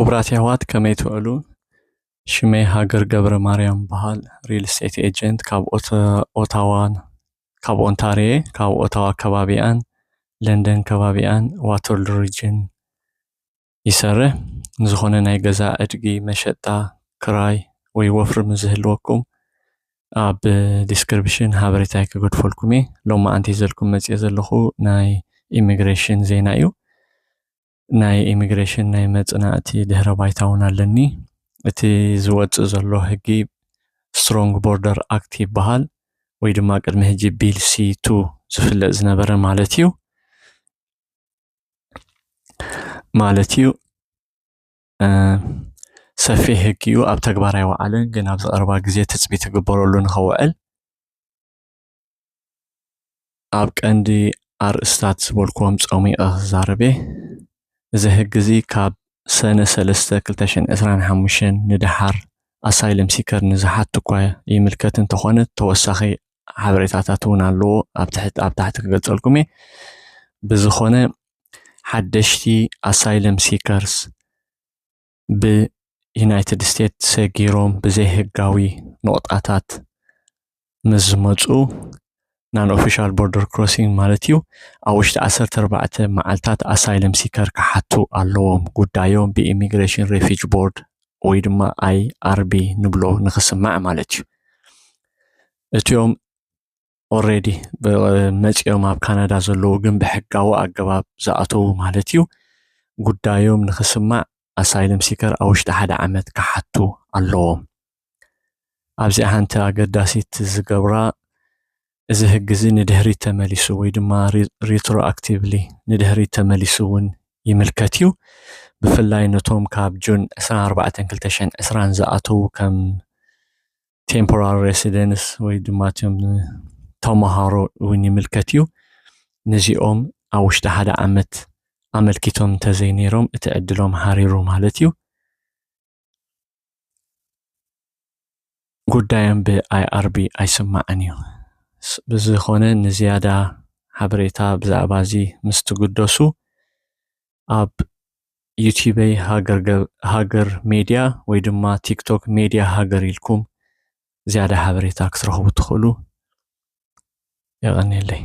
ክቡራት ያዋት ከመይ ትውዕሉ ሽመይ ሃገር ገብረ ማርያም በሃል ሪል ስቴት ኤጀንት ካብ ኦታዋን ካብ ኦንታሪዮ ካብ ኦታዋ ከባቢያን ለንደን ከባቢያን ዋተርሉ ሪጅን ይሰርሕ ንዝኾነ ናይ ገዛ ዕድጊ መሸጣ ክራይ ወይ ወፍሪ ምዝህልወኩም ኣብ ዲስክሪፕሽን ሓበሬታ ክገድፈልኩም እየ ሎማ ኣንቲ ዘልኩም መፅየ ዘለኹ ናይ ኢሚግሬሽን ዜና እዩ ናይ ኢሚግሬሽን ናይ መጽናዕቲ ድህረ ባይታ እውን ኣለኒ እቲ ዝወጽእ ዘሎ ሕጊ ስትሮንግ ቦርደር አክት ይበሃል ወይ ድማ ቅድሚ ሕጂ ቢል C2 ዝፍለጥ ዝነበረ ማለት እዩ ሰፊሕ ሕጊ እዩ ኣብ ተግባር ኣይወዓለን ግን ኣብ ዝቐረባ ግዜ ትጽቢት ክግበረሉ ንኽውዕል ኣብ ቀንዲ ኣርእስታት ዝበልክዎም ጸሚቐ ክዛረበ እዚ ሕጊ እዚ ካብ ሰነ 3 2025 ንድሓር ኣሳይለም ሲከር ንዝሓቱ እኳ ይምልከት እንተኾነ ተወሳኺ ሓበሬታታት እውን ኣለዎ ኣብ ታሕቲ ክገልጸልኩም እየ ብዝኾነ ሓደሽቲ ኣሳይለም ሲከርስ ብዩናይትድ ስቴትስ ሰጊሮም ብዘይ ሕጋዊ ነቑጣታት ምስ ዝመፁ ናን ኦፊሻል ቦርደር ክሮሲንግ ማለት እዩ ኣብ ውሽጢ 14 መዓልታት ኣሳይለም ሲከር ክሓቱ ኣለዎም ጉዳዮም ብኢሚግሬሽን ሬፊጅ ቦርድ ወይ ድማ IRB ንብሎ ንኽስማዕ ማለት እዩ እቲኦም ኦልሬዲ መፅኦም ኣብ ካናዳ ዘለዉ ግን ብሕጋዊ ኣገባብ ዝኣተዉ ማለት እዩ ጉዳዮም ንኽስማዕ ኣሳይለም ሲከር ኣብ ውሽጢ 1 ዓመት ክሓቱ ኣለዎም ኣብዚ ሓንቲ ኣገዳሲት ዝገብራ እዚ ሕጊ እዚ ንድሕሪት ተመሊሱ ወይ ድማ ሪትሮአክቲቭሊ ንድሕሪት ተመሊሱ እውን ይምልከት እዩ ብፍላይ ነቶም ካብ ጁን 24 2020 ዝኣተዉ ከም ቴምፖራሪ ሬሲደንስ ወይ ድማ ተማሃሮ እውን ይምልከት እዩ ነዚኦም ኣብ ውሽጢ 1 ዓመት ኣመልኪቶም ተዘይነሮም እቲ ዕድሎም ሓሪሩ ማለት እዩ ጉዳዮም ብIRB ኣይስማዕን እዩ ብዝኾነ ንዝያዳ ሓበሬታ ብዛዕባ እዚ ምስ ትግደሱ ኣብ ዩቲዩበይ ሃገር ሜድያ ወይ ድማ ቲክቶክ ሜድያ ሃገር ኢልኩም ዝያዳ ሓበሬታ ክትረኽቡ ትኽእሉ ይቐኒለይ